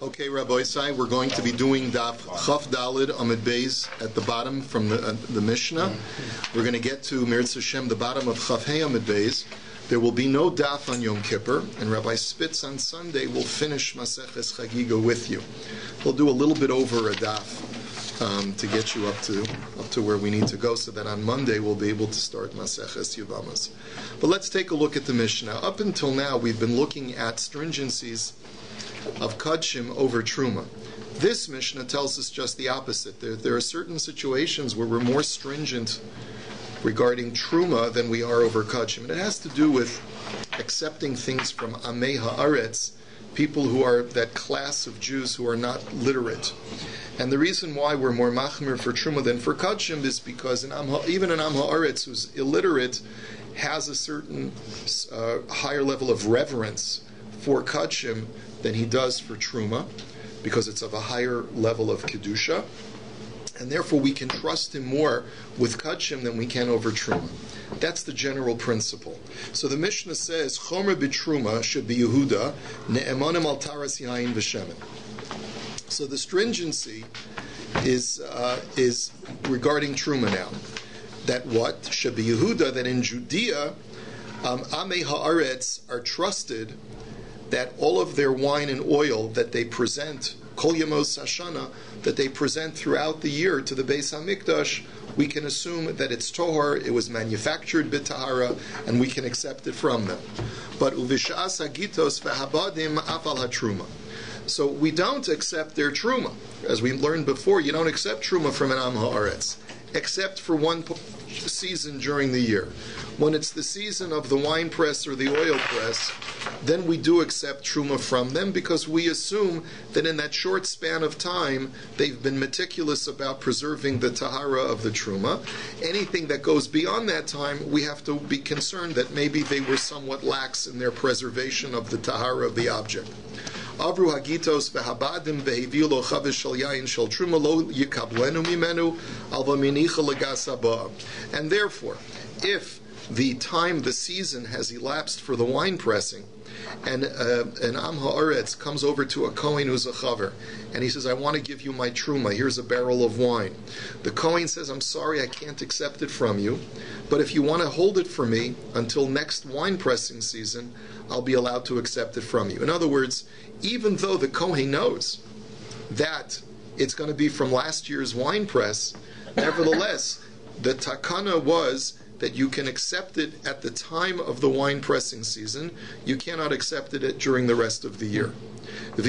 Okay, Rabbi Isai, we're going to be doing Daf Chaf Dalid Amid Beis at the bottom from the Mishnah. We're going to get to Mirz Hashem, the bottom of Chaf Hey Amid Beis. There will be no Daf on Yom Kippur, and Rabbi Spitz on Sunday will finish Maseches CHAGGIGA with you. We'll do a little bit over a Daf to get you up to where we need to go, so that on Monday we'll be able to start Maseches Yevamos. But let's take a look at the Mishnah. Up until now, we've been looking at stringencies of Kadshim over Truma. This Mishnah tells us just the opposite. There are certain situations where we're more stringent regarding Truma than we are over Kadshim. And it has to do with accepting things from Amei Haaretz, people who are that class of Jews who are not literate. And the reason why we're more machmir for Truma than for Kadshim is because even an Am Haaretz who's illiterate has a certain higher level of reverence for Kadshim than he does for Truma, because it's of a higher level of Kedusha, and therefore we can trust him more with Kadshim than we can over Truma. That's the general principle. So the Mishnah says, Chomer b'Truma should be Yehuda, ne'emanim al taras yain v'shemen. So the stringency is regarding Truma now. That what? Should be Yehuda, that in Judea, Amei Haaretz are trusted that all of their wine and oil that they present, Kol Yemos Hashana, that they present throughout the year to the Beis HaMikdash, we can assume that it's Tohar, it was manufactured b'Tahara, and we can accept it from them. But Uvishas Hagitos v'Habadim Afal HaTruma. So we don't accept their Truma. As we learned before, you don't accept Truma from an Am Haaretz, except for one season during the year. When it's the season of the wine press or the oil press, then we do accept Truma from them, because we assume that in that short span of time they've been meticulous about preserving the Tahara of the Truma. Anything that goes beyond that time, we have to be concerned that maybe they were somewhat lax in their preservation of the Tahara of the object. Avru hagitos vehabadim veheviu lo chavish shel yain shel truma lo yikablenu mimenu alva minicha legas haba. And therefore, if the season has elapsed for the wine pressing, and an Am Haaretz comes over to a Kohen who's a chaver, and he says, I want to give you my truma, here's a barrel of wine. The Kohen says, I'm sorry, I can't accept it from you, but if you want to hold it for me until next wine pressing season, I'll be allowed to accept it from you. In other words, even though the Kohen knows that it's going to be from last year's wine press, nevertheless, the takana was that you can accept it at the time of the wine pressing season. You cannot accept it during the rest of the year. But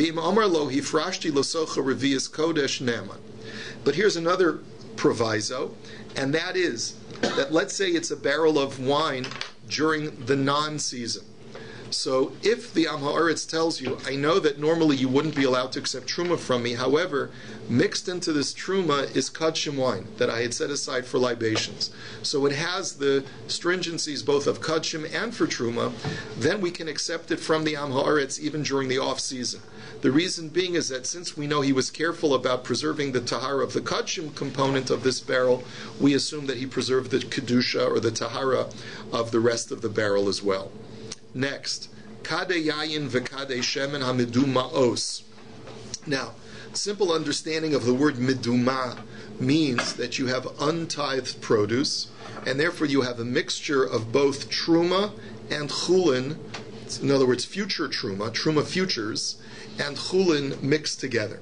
here's another proviso, and that is that let's say it's a barrel of wine during the non-season. So if the Am Haaretz tells you, I know that normally you wouldn't be allowed to accept Truma from me, however, mixed into this Truma is Kadshim wine that I had set aside for libations. So it has the stringencies both of Kadshim and for Truma, then we can accept it from the Am Haaretz even during the off-season. The reason being is that since we know he was careful about preserving the Tahara of the Kadshim component of this barrel, we assume that he preserved the Kedusha or the Tahara of the rest of the barrel as well. Next, Kade Yayin v'Kade Shemen HaMiduma Os. Now, simple understanding of the word miduma means that you have untithed produce, and therefore you have a mixture of both Truma and Chulin, in other words, future Truma futures, and Chulin mixed together.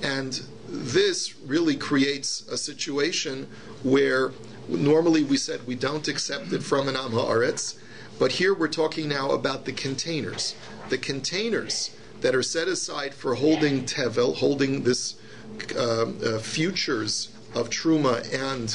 And this really creates a situation where normally we said we don't accept it from an Am Haaretz, but here we're talking now about the containers. The containers that are set aside for holding tevel, holding this futures of Truma and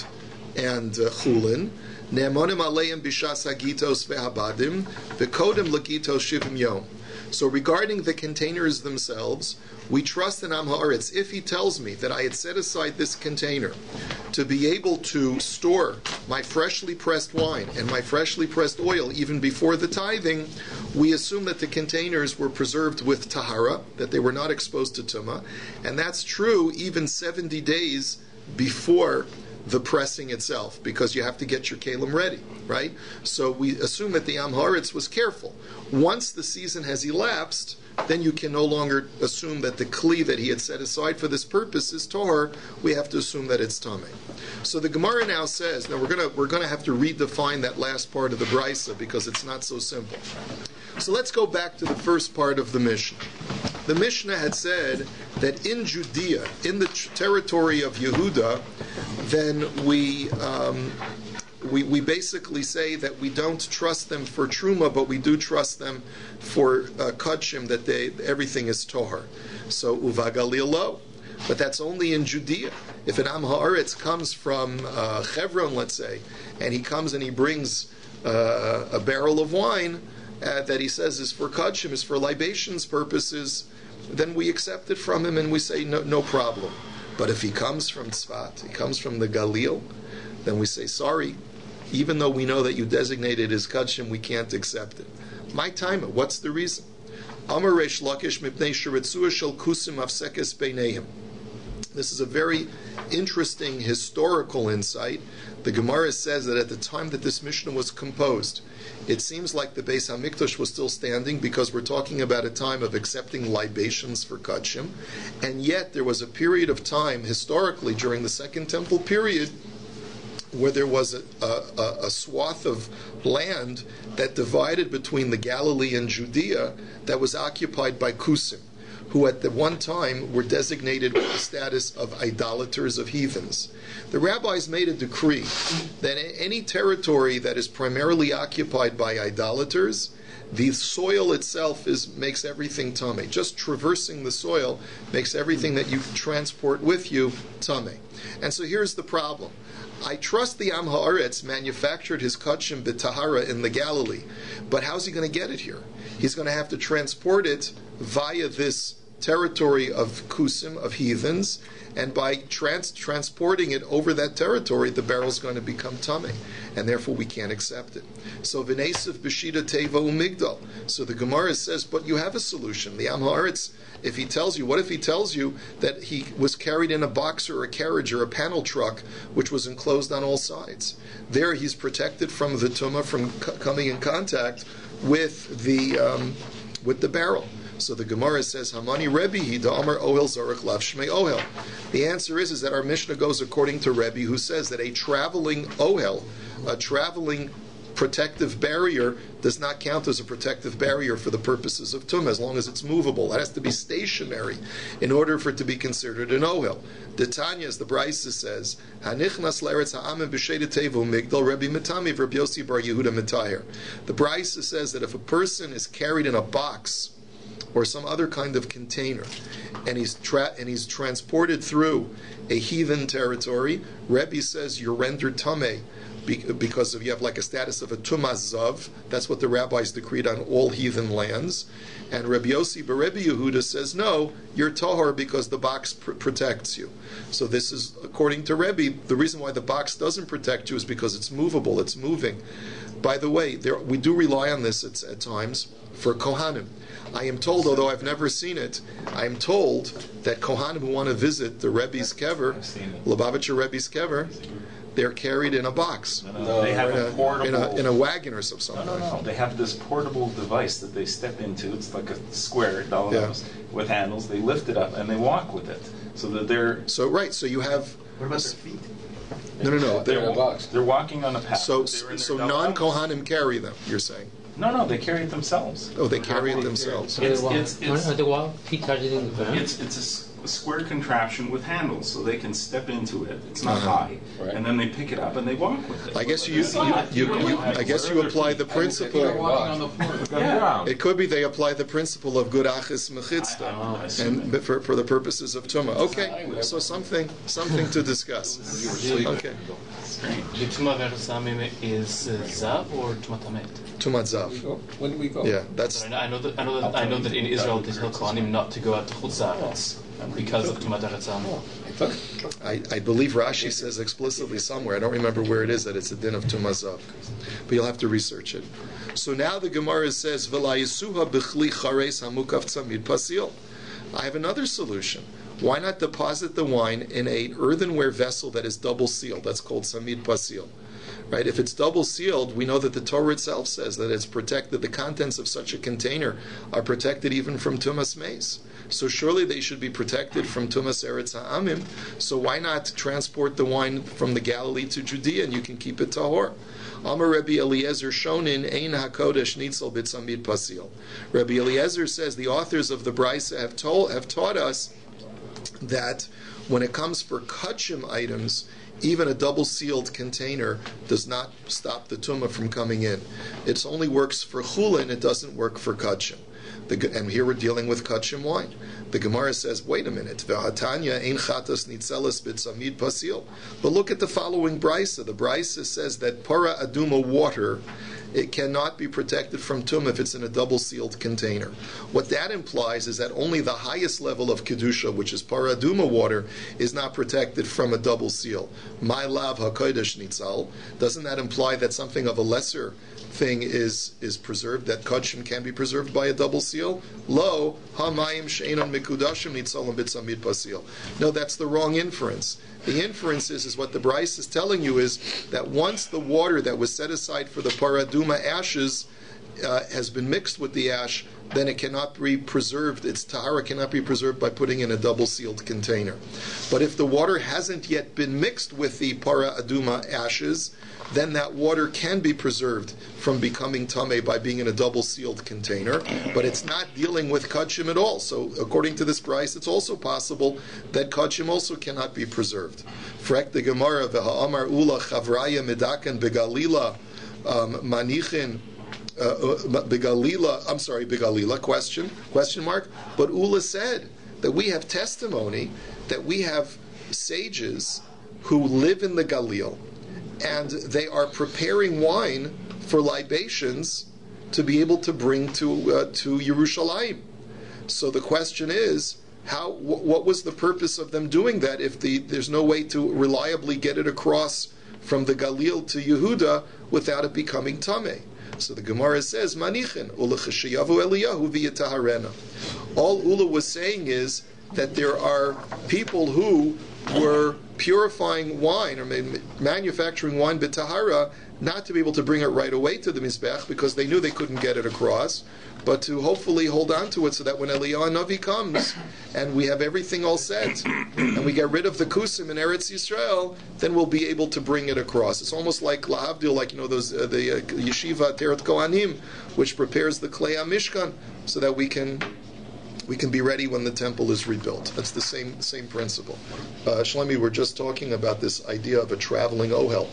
Chulin, ne'emonim aleim bishas hagitos ve'habadim, v'kodem lagitos shivim yom. So regarding the containers themselves, we trust in Am Haaretz. If he tells me that I had set aside this container to be able to store my freshly pressed wine and my freshly pressed oil even before the tithing, we assume that the containers were preserved with tahara, that they were not exposed to tumah, and that's true even 70 days before the pressing itself, because you have to get your kalim ready, right? So we assume that the Am Haaretz was careful. Once the season has elapsed, then you can no longer assume that the kli that he had set aside for this purpose is tahor. We have to assume that it's tamei. So the Gemara now says, now we're gonna have to redefine that last part of the brisa because it's not so simple. So let's go back to the first part of the Mishnah. The Mishnah had said that in Judea, in the territory of Yehuda, then we basically say that we don't trust them for truma, but we do trust them for kudshim, that everything is tohar. So uva Galil lo, but that's only in Judea. If an am haaretz comes from Chevron, let's say, and he comes and he brings a barrel of wine that he says is for kudshim, is for libations purposes, then we accept it from him and we say no problem. But if he comes from Tzfat, he comes from the Galil, then we say sorry. Even though we know that you designated as kudshim, we can't accept it. My time, what's the reason? Amar Reish Lakish mipnei sheritzua shel kusim afsekes beineim. This is a very interesting historical insight. The Gemara says that at the time that this Mishnah was composed, it seems like the Beis HaMikdash was still standing because we're talking about a time of accepting libations for kudshim, and yet there was a period of time historically during the Second Temple period where there was a swath of land that divided between the Galilee and Judea that was occupied by Kusim, who at the one time were designated with the status of idolaters, of heathens. The rabbis made a decree that any territory that is primarily occupied by idolaters, the soil itself makes everything tamei. Just traversing the soil makes everything that you transport with you tamei. And so here's the problem. I trust the Am Haaretz manufactured his kudshim b'tahara in the Galilee, but how's he going to get it here? He's going to have to transport it via this territory of kusim, of heathens, and by transporting it over that territory, the barrel's going to become tamei, and therefore we can't accept it. So v'neisif b'shita teva umigdal. So the Gemara says, but you have a solution. The Am Haaretz, if he tells you, what if he tells you that he was carried in a box or a carriage or a panel truck which was enclosed on all sides? There he's protected from the tumah, from coming in contact with the barrel. So the Gemara says, Hamani Rebbe Hida Amar Ohel Zarech Lav Shmei Ohel. The answer is that our Mishnah goes according to Rebbe, who says that a traveling ohel, a traveling protective barrier, does not count as a protective barrier for the purposes of tumah, as long as it's movable. It has to be stationary in order for it to be considered an ohel. The Tanya, as the Brisa says, Hanichnas Leretz Ha'amim B'Sheda Tevu Migdal Rebbe Mitami V'Reb Yossi Bar Yehuda Mitayer. The Brisa says that if a person is carried in a box or some other kind of container, and he's transported through a heathen territory, Rebbe says you're rendered tamei, because you have like a status of a tumaz zav. That's what the rabbis decreed on all heathen lands. And Rabbi Yossi Rebbe Yehuda says, no, you're tahor because the box protects you. So this is, according to Rebbe, the reason why the box doesn't protect you is because it's movable, it's moving. By the way, we do rely on this at times for Kohanim. I am told, although I've never seen it, I am told that Kohanim who want to visit the Rebbe's kever, Lubavitcher Rebbe's kever, they're carried in a box. No, they have a portable... in a wagon or something. No. They have this portable device that they step into. It's like a square, with handles. They lift it up and they walk with it. So that they're... So you have... What about their feet? No. They're in a box. They're walking on a path. So non-Kohanim carry them, you're saying? No, they carry it themselves. Oh, they carry it themselves. It's a square contraption with handles, so they can step into it. It's not high, and then they pick it up and they walk with it. I guess you apply the principle. It could be they apply the principle of gurachis mechitzta, and for the purposes of tumah. Okay, so something to discuss. Okay. The Tumah Ve'Chasamim is Zav or Tumah Tamet? Tumah Zav. When do we go? Yeah, that's. I know that in Israel they tell Kohanim not to go out to Chutz La'aretz because of Tumah Ve'Chasamim. I believe Rashi says explicitly somewhere. I don't remember where it is that it's a din of Tumah Zav, but you'll have to research it. So now the Gemara says V'layisuha b'chli chareis hamukaf tzamid pasil. I have another solution. Why not deposit the wine in an earthenware vessel that is double sealed? That's called samid pasil. right? If it's double sealed, we know that the Torah itself says that it's protected. The contents of such a container are protected even from tumas meis. So surely they should be protected from tumas eretz ha'amim. So why not transport the wine from the Galilee to Judea and you can keep it tahor? Amar Rabbi Eliezer Shonin Ein HaKodesh Nitzel B'Tzamid Pasil. Rabbi Eliezer says the authors of the Brisa have taught us that when it comes for kachim items, even a double-sealed container does not stop the tumah from coming in. It only works for chulin, it doesn't work for kachim. And here we're dealing with kachim wine. The Gemara says, wait a minute, V'hatanya ein chatas nitzeles b'tzamid pasil. But look at the following brisa. The brisa says that para aduma water, it cannot be protected from tumah if it's in a double-sealed container. What that implies is that only the highest level of kedusha, which is para aduma water, is not protected from a double seal. My lav hakodesh nitzal. Doesn't that imply that something of a lesser thing is preserved, that kachim can be preserved by a double seal? Lo, hamayim she'enon mikudashim nitzalim b'tzamid pasil. No, that's the wrong inference. The inference is what the Bryce is telling you is that once the water that was set aside for the paraduma ashes has been mixed with the ash, then it cannot be preserved. Its tahara cannot be preserved by putting in a double-sealed container. But if the water hasn't yet been mixed with the para aduma ashes, then that water can be preserved from becoming tameh by being in a double-sealed container. But it's not dealing with kachim at all. So according to this price, it's also possible that kachim also cannot be preserved. Frek the Gemara v'ha'amar ula chavraya medakan begalila manichin. Begalila, question mark. But Ula said that we have testimony that we have sages who live in the Galil and they are preparing wine for libations to be able to bring to Yerushalayim. So the question is, what was the purpose of them doing that if there's no way to reliably get it across from the Galil to Yehuda without it becoming Tameh? So the Gemara says, Manichin, Ulachashiyavu Eliyahu v'yataharena. All Ula was saying is that there are people who were purifying wine or manufacturing wine b'tahara, not to be able to bring it right away to the Mizbech because they knew they couldn't get it across, but to hopefully hold on to it so that when Eliyahu Navi comes and we have everything all set and we get rid of the kusim in Eretz Yisrael, then we'll be able to bring it across. It's almost like lahavdil, like those the yeshiva Teret Kohanim, which prepares the klei mishkan so that we can be ready when the temple is rebuilt. That's the same principle. Shlomi, we're just talking about this idea of a traveling ohel.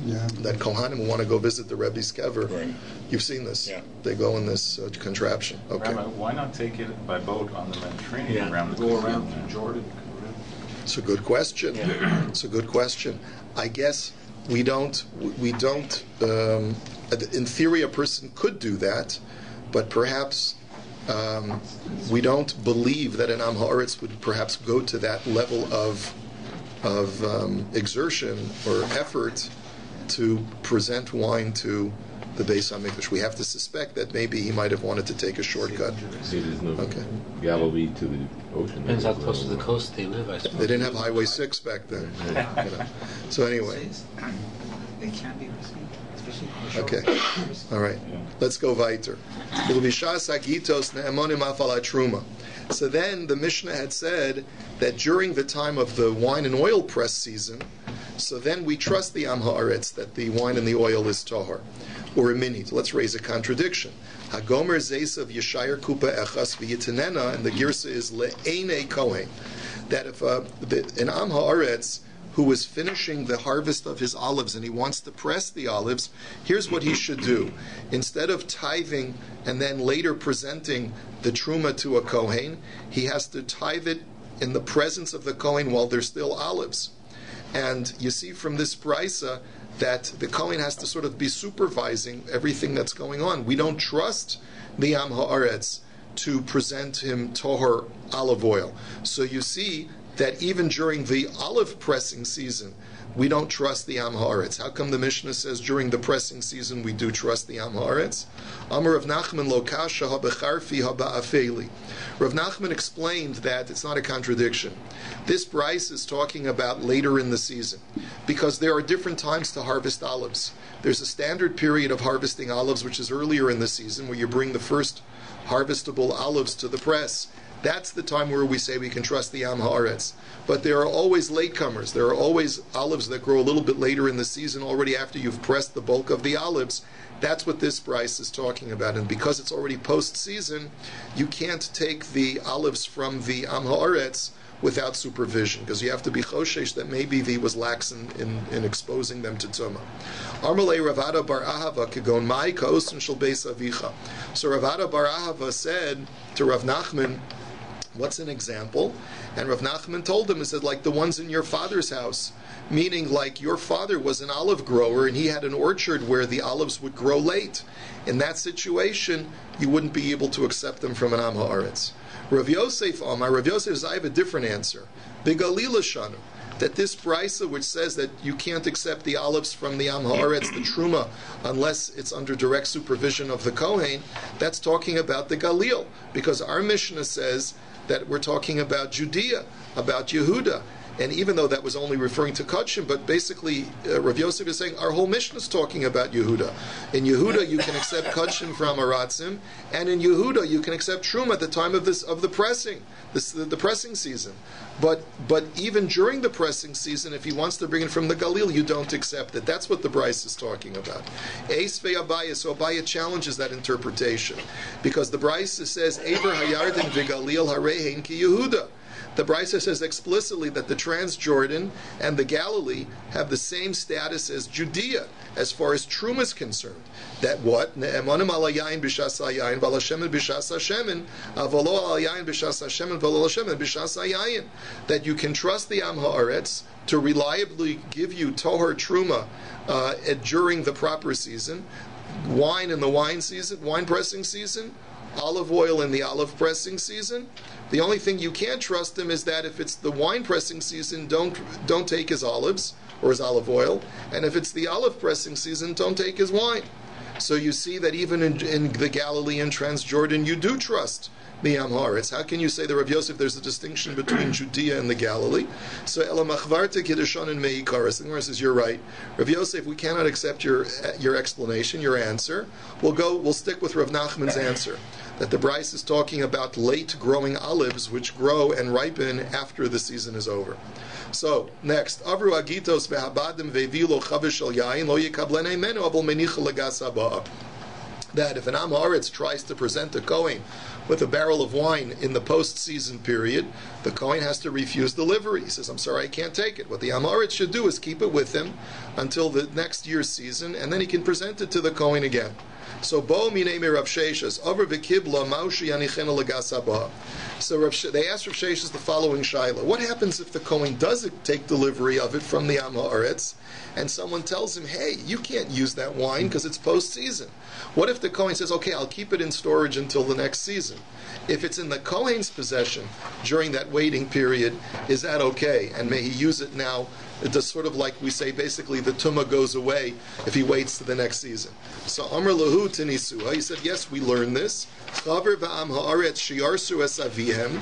Yeah. That Kohanim want to go visit the Rebbe's kever. Right. You've seen this. Yeah. They go in this contraption. Okay. Rabbi, why not take it by boat on the Mediterranean around the go around through Jordan? It's a good question. Yeah. It's a good question. I guess we don't. In theory, a person could do that, but perhaps we don't believe that an Am Haaretz would perhaps go to that level of exertion or effort to present wine to the Beis HaMikdash. We have to suspect that maybe he might have wanted to take a shortcut. See, there's no Galilee to the ocean. Depends how close to the coast they live, I suppose. They didn't have Highway 6 back then. So anyway. They can be risky, especially okay. All right. Let's go weiter. So then the Mishnah had said that during the time of the wine and oil press season, so then we trust the Am Haaretz that the wine and the oil is tahor, or a minit. Let's raise a contradiction. Hagomer Zeisav Yeshayar Kupa Echas V'Yitanena, and the Girsa is Le'ene Kohen. That if an Am Haaretz who was finishing the harvest of his olives and he wants to press the olives, here's what he should do. Instead of tithing and then later presenting the truma to a Kohen, he has to tithe it in the presence of the Kohen while there's still olives. And you see from this brisa that the Kohen has to sort of be supervising everything that's going on. We don't trust the Am Haaretz to present him tohor olive oil. So you see that even during the olive pressing season, we don't trust the Am Haaretz. How come the Mishnah says during the pressing season we do trust the Am Haaretz? Amar Rav Nachman lo kasha ha becharfi ha ba'afeli. Rav Nachman explained that it's not a contradiction. This Bryce is talking about later in the season, because there are different times to harvest olives. There's a standard period of harvesting olives, which is earlier in the season, where you bring the first harvestable olives to the press. That's the time where we say we can trust the Am Haaretz. But there are always latecomers. There are always olives that grow a little bit later in the season, already after you've pressed the bulk of the olives. That's what this Bryce is talking about. And because it's already post-season, you can't take the olives from the Am Haaretz without supervision, because you have to be choshesh that maybe he was lax in exposing them to tumah. Armalei Ravada bar Ahava kegon mai kaosin shel beis avicha. So Ravada bar Ahava said to Rav Nachman, what's an example? And Rav Nachman told him, he said, like the ones in your father's house, meaning like your father was an olive grower and he had an orchard where the olives would grow late. In that situation, you wouldn't be able to accept them from an Am Haaretz. Rav Yosef Amar, Rav Yosef says, I have a different answer. Begalila Shanu, that this brisa which says that you can't accept the olives from the Am Haaretz, the Truma, unless it's under direct supervision of the Kohen, that's talking about the Galil, because our Mishnah says that we're talking about Judea, about Yehuda. And even though that was only referring to Kachim, but basically Rav Yosef is saying our whole Mishnah is talking about Yehuda. In Yehuda you can accept Kachim from Aratzim, and in Yehuda you can accept Truma at the time of the pressing, the pressing season. But even during the pressing season, if he wants to bring it from the Galil, you don't accept it. That's what the Bryce is talking about. Eis ve'Abaya, so Abaya challenges that interpretation, because the Bryce says Eber Hayarden v'Galil harehein ki Yehuda. The Brisa says explicitly that the Transjordan and the Galilee have the same status as Judea as far as Truma is concerned. That what? Ne'emanim al hayayin b'shas hayayin v'al hashemen b'shas hashemen v'lo al hayayin b'shas hashemen v'lo al hashemen b'shas hayayin. That you can trust the Am Haaretz to reliably give you Tohar Truma during the proper season, wine in the wine season, wine pressing season, olive oil in the olive pressing season. The only thing you can't trust him is that if it's the wine pressing season, don't take his olives or his olive oil, and if it's the olive pressing season, don't take his wine. So you see that even in the Galilee and Transjordan, you do trust the Am Haaretz. How can you say that Rav Yosef, there's a distinction between Judea and the Galilee? So Ela Machvarta Kiddushan and Meikaris. The Gemara says you're right, Rav Yosef. We cannot accept your explanation, your answer. We'll stick with Rav Nachman's answer, that the Bryce is talking about late growing olives which grow and ripen after the season is over. So next, Avru Agitos ve'Habadim ve'Vilo Chavish al Yain lo yikablenei menu abul menicha legas haba. That if an Am Haaretz tries to present a Kohen with a barrel of wine in the post-season period, the Kohen has to refuse delivery. He says, I'm sorry, I can't take it. What the Am Haaretz should do is keep it with him until the next year's season, and then he can present it to the Kohen again. So bo minei Rav Sheshas over v'kibla maushi yanichena legas haba. So they asked Rav Sheshas the following shaila: what happens if the Kohen does take delivery of it from the Am Haaretz, and someone tells him, hey, you can't use that wine because it's post-season? What if the Kohen says, okay, I'll keep it in storage until the next season? If it's in the Kohen's possession during that waiting period, is that okay? And may he use it now? It does sort of like we say, basically the tumah goes away if he waits to the next season. So Amr Lahu Tinisua, he said, yes, we learned this. Chaver v'am haaretz shiarsu es avihem,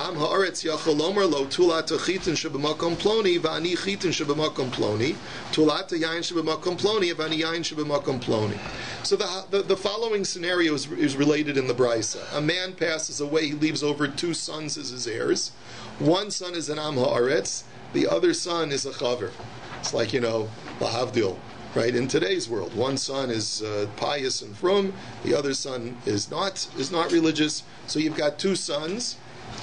am haaretz yachol omer lo tulat chitin shebemakom ploni v'ani chitin shebemakom ploni, tulat yayin shebemakom ploni v'ani yayin shebemakom ploni. So the following scenario is related in the Brisa. A man passes away, he leaves over 2 sons as his heirs. One son is an am haaretz, the other son is a chaver. It's like, lahavdil, right? In today's world, one son is pious and frum, the other son is not religious. So you've got 2 sons,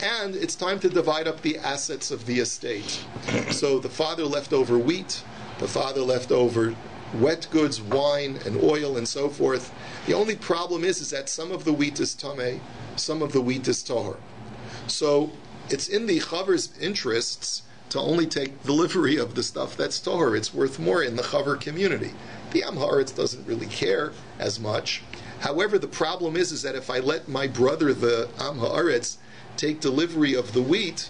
and it's time to divide up the assets of the estate. So the father left over wheat, the father left over wet goods, wine and oil and so forth. The only problem is that some of the wheat is tameh, some of the wheat is tahor. So it's in the chaver's interests to only take delivery of the stuff that's tahor. It's worth more in the chaver community. The Am Haaretz doesn't really care as much. However, the problem is that if I let my brother, the Am Haaretz, take delivery of the wheat,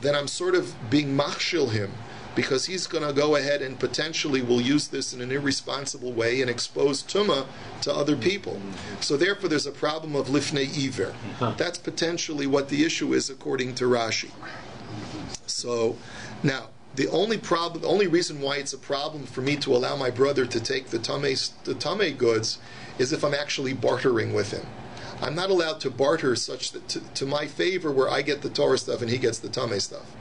then I'm sort of being machshil him because he's going to go ahead and potentially will use this in an irresponsible way and expose Tumah to other people. So therefore there's a problem of Lifnei Iver. That's potentially what the issue is according to Rashi. So now, the only reason why it's a problem for me to allow my brother to take the tamei goods is if I'm actually bartering with him. I'm not allowed to barter such that to my favor where I get the Torah stuff and he gets the tamei stuff.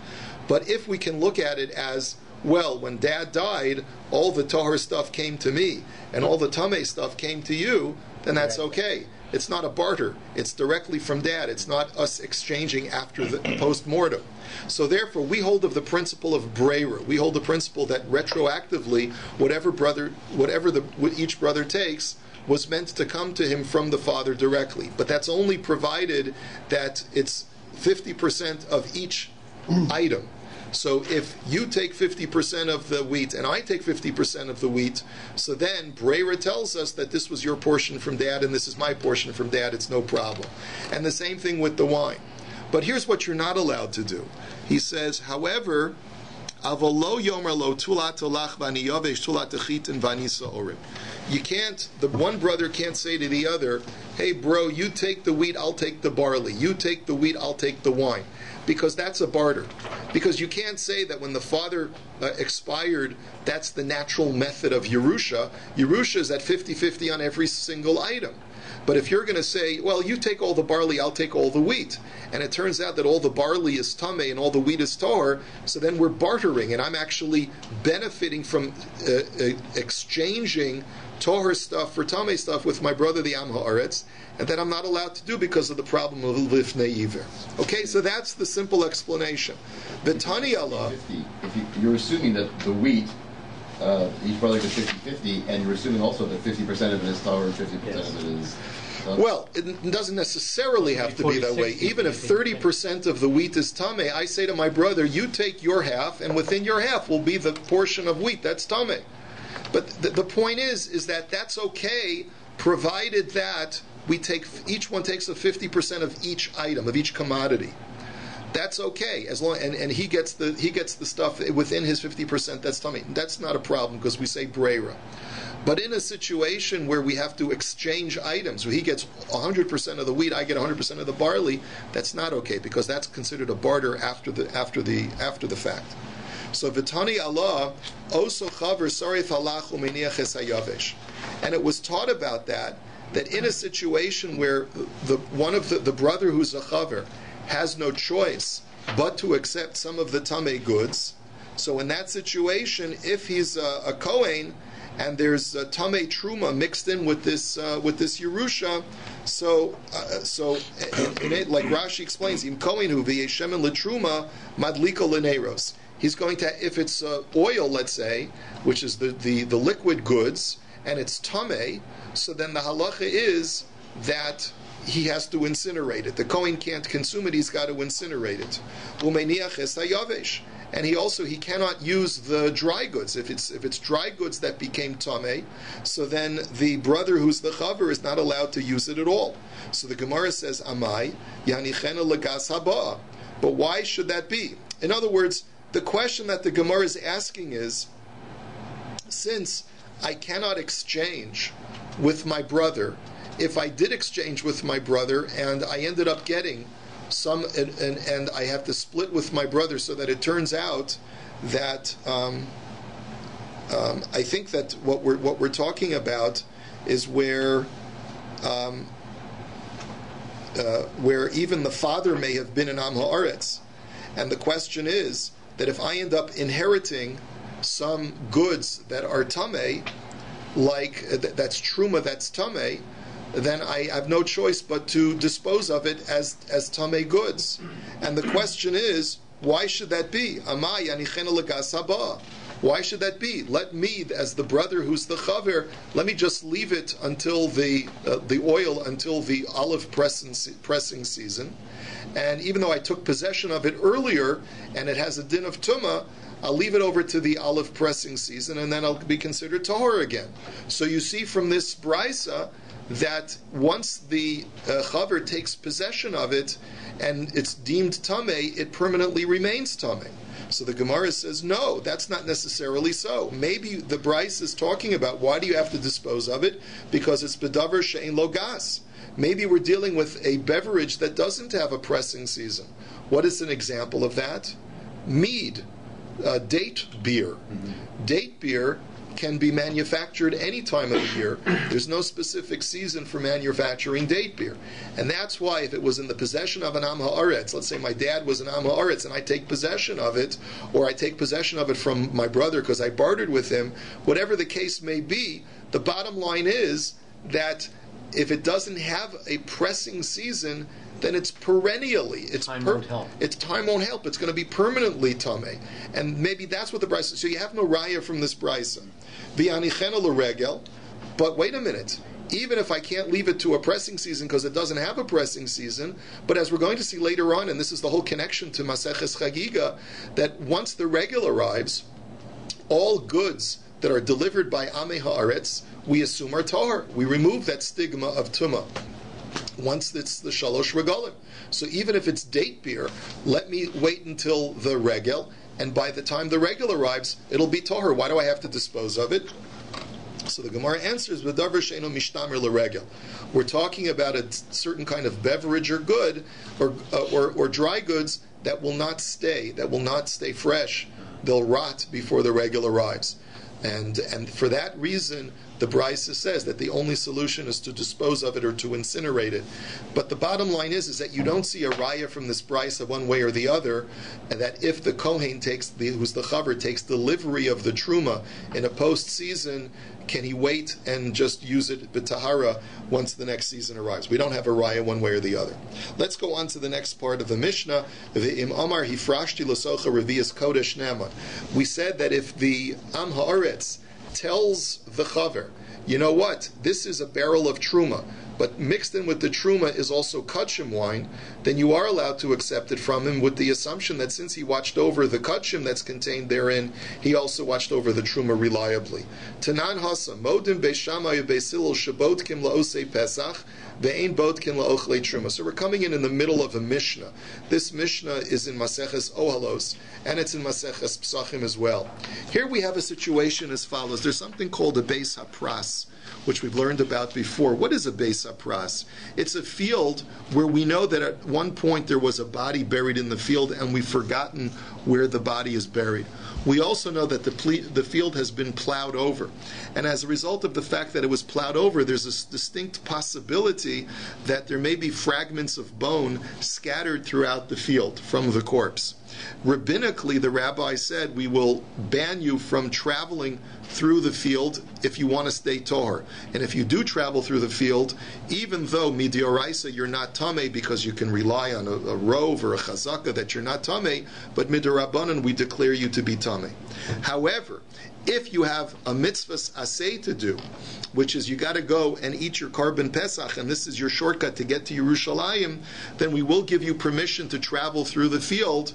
But if we can look at it as, well, when Dad died, all the Torah stuff came to me and all the tamei stuff came to you, then that's okay. It's not a barter. It's directly from Dad. It's not us exchanging after the post-mortem. So therefore, we hold of the principle of Breira. We hold the principle that retroactively, whatever each brother takes was meant to come to him from the father directly. But that's only provided that it's 50% of each item. So if you take 50% of the wheat and I take 50% of the wheat, so then Breira tells us that this was your portion from Dad and this is my portion from Dad, it's no problem. And the same thing with the wine. But here's what you're not allowed to do. He says, however, you can't, the one brother can't say to the other, hey bro, you take the wheat, I'll take the barley. You take the wheat, I'll take the wine. Because that's a barter. Because you can't say that when the father expired, that's the natural method of Yerusha. Yerusha is at 50-50 on every single item. But if you're going to say, well, you take all the barley, I'll take all the wheat, and it turns out that all the barley is tamei and all the wheat is tahor, so then we're bartering, and I'm actually benefiting from exchanging tahor stuff for tamei stuff with my brother, the Am Haaretz, and that I'm not allowed to do because of the problem of Lifnei Iver. Okay, so that's the simple explanation. The Tani Allah... If you're assuming that the wheat, each brother gets 50-50, and you're assuming also that 50% of it is tahor and 50% of it is... Well, it doesn't necessarily have to be that way. Even if 30% of the wheat is tamei, I say to my brother, you take your half, and within your half will be the portion of wheat. That's tamei. But the point is that that's okay, provided that we take, each one takes a 50% of each item, of each commodity. That's okay, as long and he gets the stuff within his 50%. That's tamei. That's not a problem because we say breira. But in a situation where we have to exchange items, where he gets 100% of the wheat, I get 100% of the barley, that's not okay because that's considered a barter after the fact. So Vitani Allah oso chaver sarif halach umeniach es hayavesh, and it was taught about that in a situation where the brother who's a chaver has no choice but to accept some of the tamei goods. So in that situation, if he's a kohen and there's tamei truma mixed in with this Yerusha, so like Rashi explains, im kohen hu v'yeshemen l'truma madliko l'neiros. He's going to, if it's oil, let's say, which is the liquid goods, and it's tamei, so then the halacha is that he has to incinerate it. The kohen can't consume it; he's got to incinerate it. Umeniach es hayavesh. And he cannot use the dry goods. If it's dry goods that became tamei, so then the brother who's the chaver is not allowed to use it at all. So the Gemara says, Amai yanichena legas haba. But why should that be? In other words, the question that the Gemara is asking is, since I cannot exchange with my brother, if I did exchange with my brother and I ended up getting some, and I have to split with my brother, so that it turns out that I think that what we're talking about is where even the father may have been an Am Haaretz, and the question is that if I end up inheriting some goods that are tamei, like that's truma, that's tamei, then I have no choice but to dispose of it as tamei goods. And the question is, why should that be? Amai yanichena legas haba. Why should that be? Let me, as the brother who's the chaver, let me just leave it until the oil, until the olive pressing season. And even though I took possession of it earlier, and it has a din of tumah, I'll leave it over to the olive pressing season, and then I'll be considered tahor again. So you see from this brisa that once the chaver takes possession of it and it's deemed tamei, it permanently remains tamei. So the Gemara says, no, that's not necessarily so. Maybe the Bryce is talking about why do you have to dispose of it? Because it's bedavar she'ein lo gas. Maybe we're dealing with a beverage that doesn't have a pressing season. What is an example of that? Mead, date beer. Date beer can be manufactured any time of the year. There's no specific season for manufacturing date beer. And that's why if it was in the possession of an Am Ha'aretz, let's say my dad was an Am Ha'aretz and I take possession of it, or I take possession of it from my brother because I bartered with him, whatever the case may be, the bottom line is that if it doesn't have a pressing season, then it's perennially. Time won't help. It's time won't help. It's going to be permanently tamei. And maybe that's what the brisa. So you have no raya from this brisa. V'anichena l'regel. But wait a minute. Even if I can't leave it to a pressing season because it doesn't have a pressing season, but as we're going to see later on, and this is the whole connection to Maseches CHAGGIGA, that once the regel arrives, all goods that are delivered by Amei Haaretz, we assume are tahor. We remove that stigma of tumah once it's the shalosh regalim. So even if it's date beer, let me wait until the regel, and by the time the regel arrives, it'll be tahor. Why do I have to dispose of it? So the Gemara answers, "V'davar she'eino mishtamer l'regel." We're talking about a certain kind of beverage or good, or dry goods that will not stay fresh. They'll rot before the regel arrives. And for that reason, the Brisa says that the only solution is to dispose of it or to incinerate it. But the bottom line is that you don't see a raya from this Brisa one way or the other, and that if the Kohen who's the Chaver, takes delivery of the Truma in a post-season, can he wait and just use it b'tahara once the next season arrives? We don't have a raya one way or the other. Let's go on to the next part of the Mishnah. V'im Amar hifrashti l'socha revi'as kodesh ne'aman. We said that if the Am Ha'aretz tells the Chaver, you know what, this is a barrel of Truma, but mixed in with the Truma is also Kachim wine, then you are allowed to accept it from him with the assumption that since he watched over the Kachim that's contained therein, he also watched over the Truma reliably. Tanan Hasa, Modim Beishamay Beisilil Shabotkim La'osei Pesach, Ve'ein Botkin La'ochlei Truma. So we're coming in the middle of a Mishnah. This Mishnah is in Maseches Ohalos, and it's in Maseches Psachim as well. Here we have a situation as follows. There's something called a Beis HaPras, which we've learned about before. What is a Beis HaPras? It's a field where we know that at one point there was a body buried in the field and we've forgotten where the body is buried. We also know that the field has been plowed over. And as a result of the fact that it was plowed over, there's a distinct possibility that there may be fragments of bone scattered throughout the field from the corpse. Rabbinically, the rabbi said, we will ban you from traveling through the field if you want to stay tahor. And if you do travel through the field, even though midioraisa you're not tamei because you can rely on a rov or a chazaka that you're not tamei, but midorabanan we declare you to be tamei. However, if you have a mitzvahs aseh to do, which is you got to go and eat your korban pesach, and this is your shortcut to get to Yerushalayim, then we will give you permission to travel through the field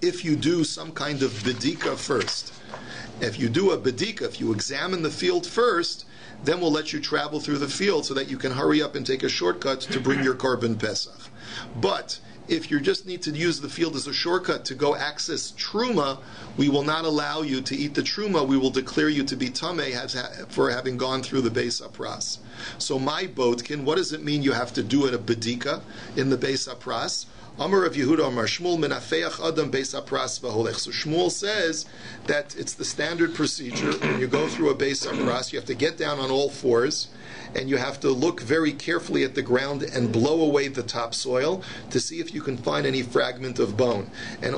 if you do some kind of bedika first. If you do a bedika, if you examine the field first, then we'll let you travel through the field so that you can hurry up and take a shortcut to bring your korban pesach. But if you just need to use the field as a shortcut to go access truma, we will not allow you to eat the truma. We will declare you to be tamei for having gone through the Beis HaPras. So my bodkin, what does it mean you have to do it a bedika in the Beis HaPras? Amar of Yehuda Amar Shmuel menafeach adam Beis HaPras v'holech. So Shmuel says that it's the standard procedure. When you go through a Beis HaPras, you have to get down on all fours, and you have to look very carefully at the ground and blow away the topsoil to see if you can find any fragment of bone. And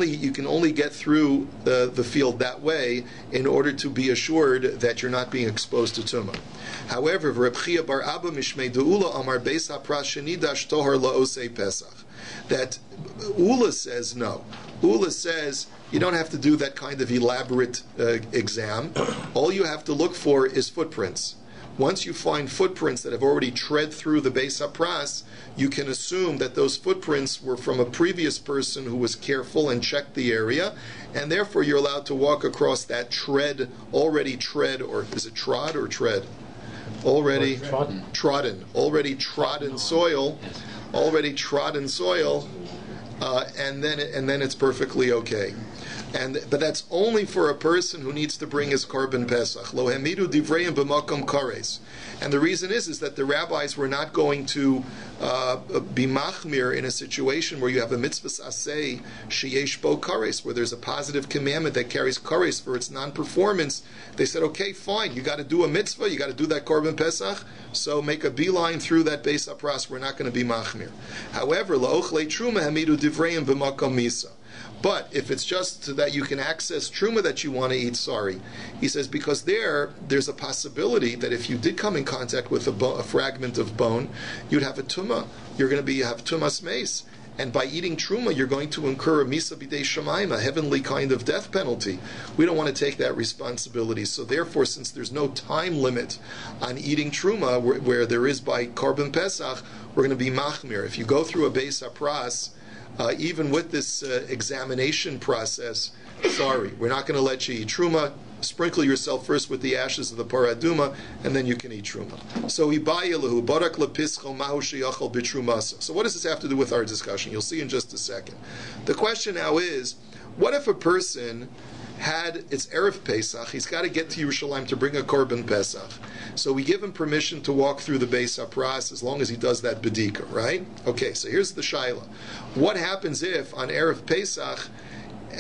you can only get through the field that way in order to be assured that you're not being exposed to tumah. However, Reb Chia bar Abba Mishmei De'ula Amar Beis HaPras Shenidash Tohar La'osei Pesach. That Ula says no. Ula says you don't have to do that kind of elaborate exam. All you have to look for is footprints. Once you find footprints that have already tread through the Beis HaPras, you can assume that those footprints were from a previous person who was careful and checked the area, and therefore you're allowed to walk across that already tread, or is it trod or tread? Already trodden soil, and then it's perfectly okay. But that's only for a person who needs to bring his korban pesach. Lo hemidu divrayim b'makom kares. And the reason is that the rabbis were not going to be machmir in a situation where you have a mitzvah aseh sheyesh bo kares, where there's a positive commandment that carries kares for its non-performance. They said, okay, fine, you got to do a mitzvah, you got to do that korban pesach, so make a beeline through that beis hapras. We're not going to be machmir. However, la'ochlei truma hemidu divrayim b'makom misa. But if it's just that you can access truma that you want to eat, he says, because there's a possibility that if you did come in contact with a fragment of bone, you'd have a tumah. You're going to have tumas meis. And by eating truma, you're going to incur a misa b'dei shamayim, a heavenly kind of death penalty. We don't want to take that responsibility. So therefore, since there's no time limit on eating truma, where there is by korban pesach, we're going to be machmir. If you go through a beis hapras, even with this examination process, we're not going to let you eat truma. Sprinkle yourself first with the ashes of the paraduma, and then you can eat truma. So barak lepischo mahu sheyachol b'trumasa. So what does this have to do with our discussion? You'll see in just a second. The question now is, what if a person it's Erev Pesach, he's got to get to Yerushalayim to bring a korban Pesach. So we give him permission to walk through the Beis HaPras as long as he does that bedika, right? Okay, so here's the shaila. What happens if on Erev Pesach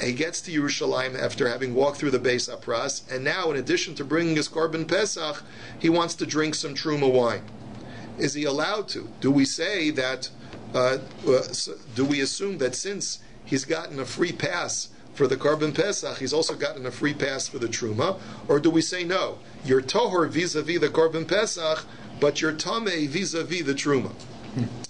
he gets to Yerushalayim after having walked through the Beis HaPras, and now in addition to bringing his korban Pesach, he wants to drink some truma wine? Is he allowed to? Do we say that, do we assume that since he's gotten a free pass for the korban pesach, he's also gotten a free pass for the truma? Or do we say no, you're tohor vis-a-vis the korban pesach, but you're tamei vis-a-vis the truma?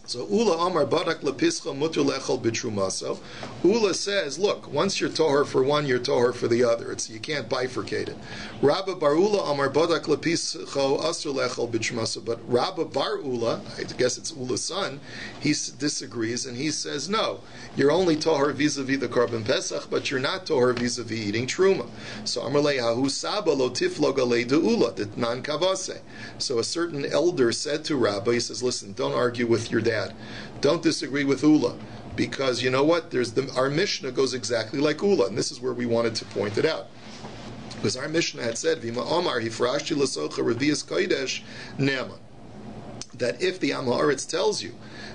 So Ula Amar Barak Lepischa Mutter Lechel B'Trumaso. Ula says, look, once you're tohar for one, you're tohar for the other. You can't bifurcate it. Rabba Bar Ula Amar Barak Lepischa Asur Lechel B'Trumaso. But Rabba Bar Ula, I guess it's Ula's son, he disagrees and he says, no, you're only tohar vis-a-vis the korban pesach, but you're not tohar vis-a-vis eating truma. So Amar Le'ahu Saba Lo Tiflog Alei De Ula, the non kavase. So a certain elder said to Rabba, he says, listen, don't argue with your dad. Don't disagree with Ula, because you know what? Our Mishnah goes exactly like Ula, and this is where we wanted to point it out. Because our Mishnah had said, Vima Omar Hifrashi Lasocha Revias Kodesh Neman, that if the Am Haaretz tells you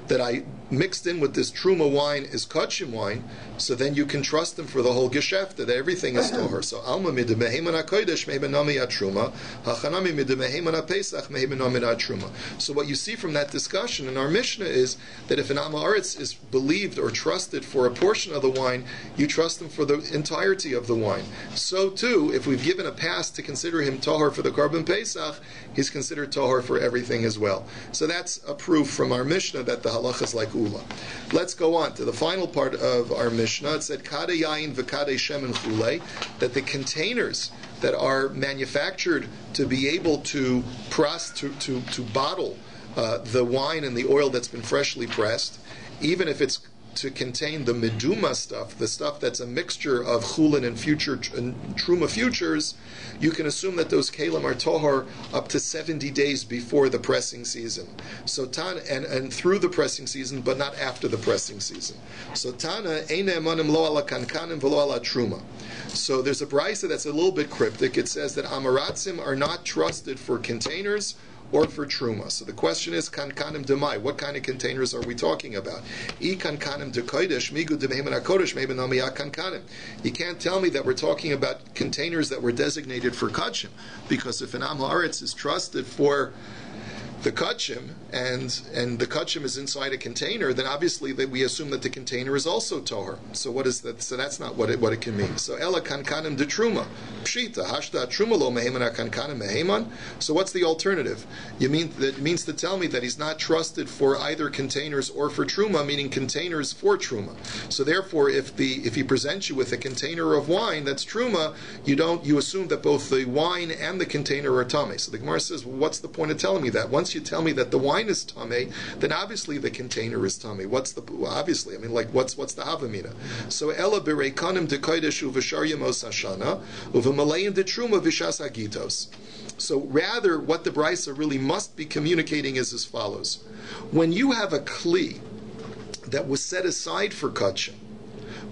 that I mixed in with this truma wine is kachim wine, so then you can trust them for the whole geschäft, that everything is tohar. So alma midmeheman hakodesh mehebenami atruma, hachanami midmeheman hapesach mehebenami atruma. So what you see from that discussion in our Mishnah is that if an Am Haaretz is believed or trusted for a portion of the wine, you trust them for the entirety of the wine. So too, if we've given a pass to consider him tohar for the korban pesach, he's considered tohar for everything as well. So that's a proof from our Mishnah that the halacha is like Ula. Let's go on to the final part of our Mishnah. It said Kade Yain v'Kade Shemen Chulei, that the containers that are manufactured to be able to bottle the wine and the oil that's been freshly pressed, even if it's to contain the meduma stuff, the stuff that's a mixture of chulin and truma futures, you can assume that those kalim are tohar up to 70 days before the pressing season. So and through the pressing season, but not after the pressing season. So Tana eine emanim lo ala kankanim v'lo ala truma. So there's a brisa that's a little bit cryptic. It says that amaratzim are not trusted for containers or for truma. So the question is, kankanim demai, what kind of containers are we talking about? I kankanim de kodesh, migu de mehemen hakodesh, mehemen namiyah kankanim. You can't tell me that we're talking about containers that were designated for kachim, because if an Am Haaretz is trusted for the kachim, and the kachim is inside a container, then obviously we assume that the container is also tohar. So what is that? So that's not what it can mean. So ela kankanim de truma, pshita hashda truma lo meheman kankanim meheman. So what's the alternative? It means to tell me that he's not trusted for either containers or for truma, meaning containers for truma. So therefore, if he presents you with a container of wine that's truma, you assume that both the wine and the container are tameh. So the Gemara says, well, what's the point of telling me that? Once you tell me that the wine is tameh, then obviously the container is tameh. What's the havamina? So ela bereikanim de kodesh uvashar yemos hashana uvamaleim de truma v'shas hagitos. So rather, what the brisa really must be communicating is as follows: when you have a kli that was set aside for kachim,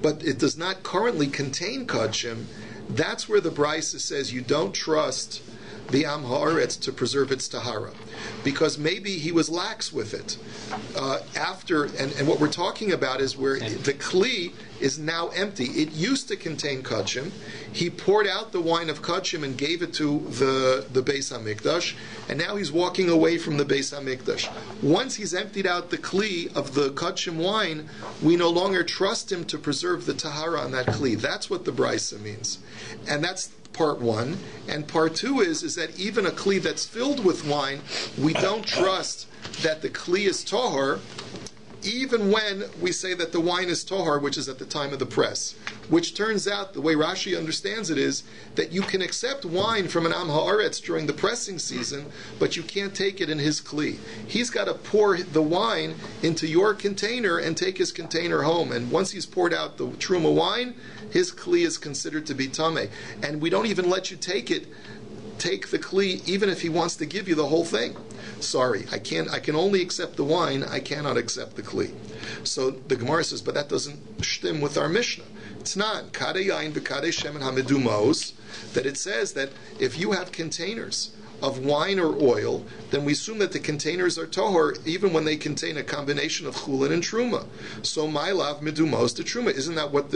but it does not currently contain kachim, that's where the Brisa says you don't trust the Am Haaretz to preserve its tahara, because maybe he was lax with it and what we're talking about is where the kli is now empty. It used to contain kachim. He poured out the wine of kachim and gave it to the Beis Hamikdash, and now he's walking away from the Beis Hamikdash. Once he's emptied out the kli of the kachim wine, we no longer trust him to preserve the tahara on that kli. That's what the Brisa means, and that's part one. And part two is that even a kli that's filled with wine, we don't trust that the kli is tahor, even when we say that the wine is tahor, which is at the time of the press. Which turns out, the way Rashi understands it is, that you can accept wine from an Am Haaretz during the pressing season, but you can't take it in his kli. He's got to pour the wine into your container and take his container home. And once he's poured out the truma wine, his kli is considered to be tameh. And we don't even let you take the kli, even if he wants to give you the whole thing. Sorry, I can only accept the wine, I cannot accept the kli. So the Gemara says, but that doesn't shtim with our Mishnah. It's not kadei yain v'kadei shemen hamedumos, that it says that if you have containers of wine or oil, then we assume that the containers are tohor even when they contain a combination of chulin and truma. So mylav medumos to truma. Isn't that what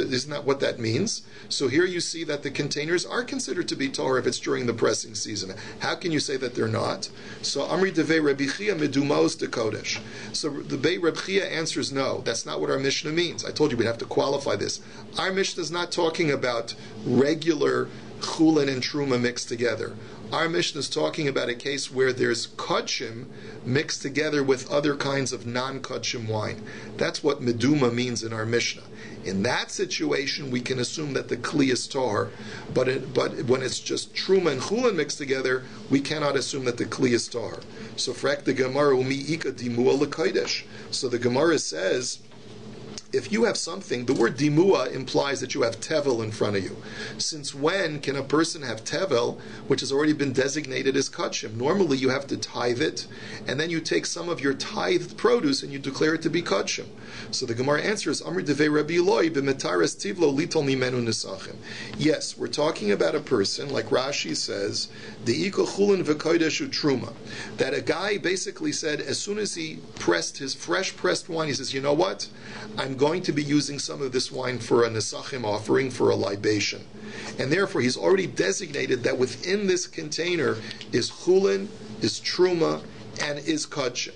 that means? So here you see that the containers are considered to be tohor if it's during the pressing season. How can you say that they're not? So Amri devei Rabbi Chia medumos de kodesh. So the Beit Rabbi Chia answers no. That's not what our Mishnah means. I told you we'd have to qualify this. Our Mishnah is not talking about regular chulin and truma mixed together. Our Mishnah is talking about a case where there's kachim mixed together with other kinds of non-kachim wine. That's what meduma means in our Mishnah. In that situation, we can assume that the kli is tahor, but when it's just truma and chulin mixed together, we cannot assume that the kli is tahor. So, frak the Gemara umi ika dimua lekodesh. So the Gemara says, if you have something, the word dimua implies that you have tevel in front of you. Since when can a person have tevel, which has already been designated as kachim? Normally you have to tithe it, and then you take some of your tithed produce and you declare it to be kachim. So the Gemara answers, Amr devei Rabbi Eloi b'metaras tivlo litol mimenu nisachim. Yes, we're talking about a person, like Rashi says, de'iko chulin v'kodesh u'truma, that a guy basically said, as soon as he pressed his fresh pressed wine, he says, you know what? I'm going to be using some of this wine for a nesachim offering, for a libation. And therefore he's already designated that within this container is chulin, is truma, and is kachim.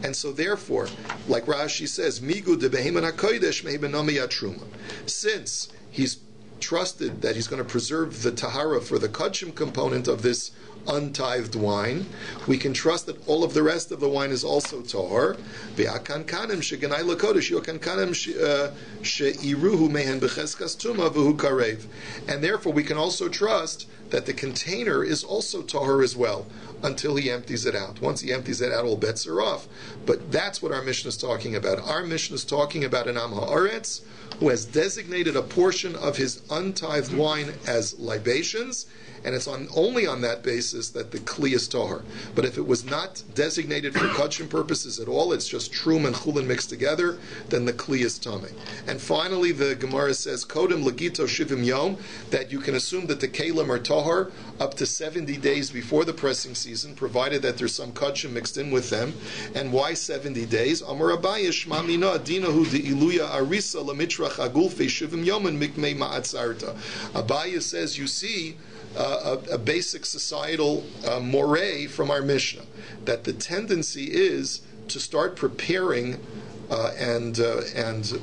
And so therefore, like Rashi says, migu de beheman hakodesh mehebenami truma. Since he's trusted that he's going to preserve the tahara for the kachim component of this untithed wine, we can trust that all of the rest of the wine is also tahor. And therefore we can also trust that the container is also tahor as well, until he empties it out. Once he empties it out, all bets are off. But that's what our Mishnah is talking about. Our Mishnah is talking about an Am Haaretz who has designated a portion of his untithed wine as libations, and it's only on that basis that the kli is tahor. But if it was not designated for kachim purposes at all, it's just trum and chulin mixed together, then the kli is tameh. And finally, the Gemara says, kodem legito shivim yom, that you can assume that the kalim are tahor up to 70 days before the pressing season, provided that there's some kachim mixed in with them. And why 70 days? Amar Abaye shma mina adinahu de iluya arisa lamitrach agulfe shivim yom and mikmei ma'atzarta. Abaye says, you see, a basic societal moray from our Mishnah, that the tendency is to start preparing and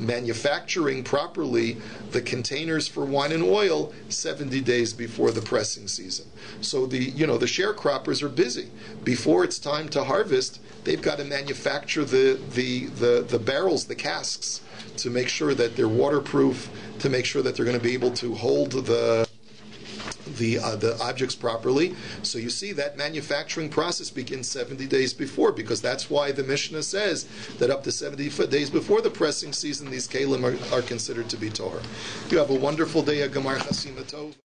manufacturing properly the containers for wine and oil 70 days before the pressing season. So the sharecroppers are busy. Before it's time to harvest, they've got to manufacture the barrels, the casks, to make sure that they're waterproof, to make sure that they're going to be able to hold the objects properly. So you see that manufacturing process begins 70 days before, because that's why the Mishnah says that up to 70 days before the pressing season, these kalim are considered to be tahor. You have a wonderful day, a Gemar Chasima Tov.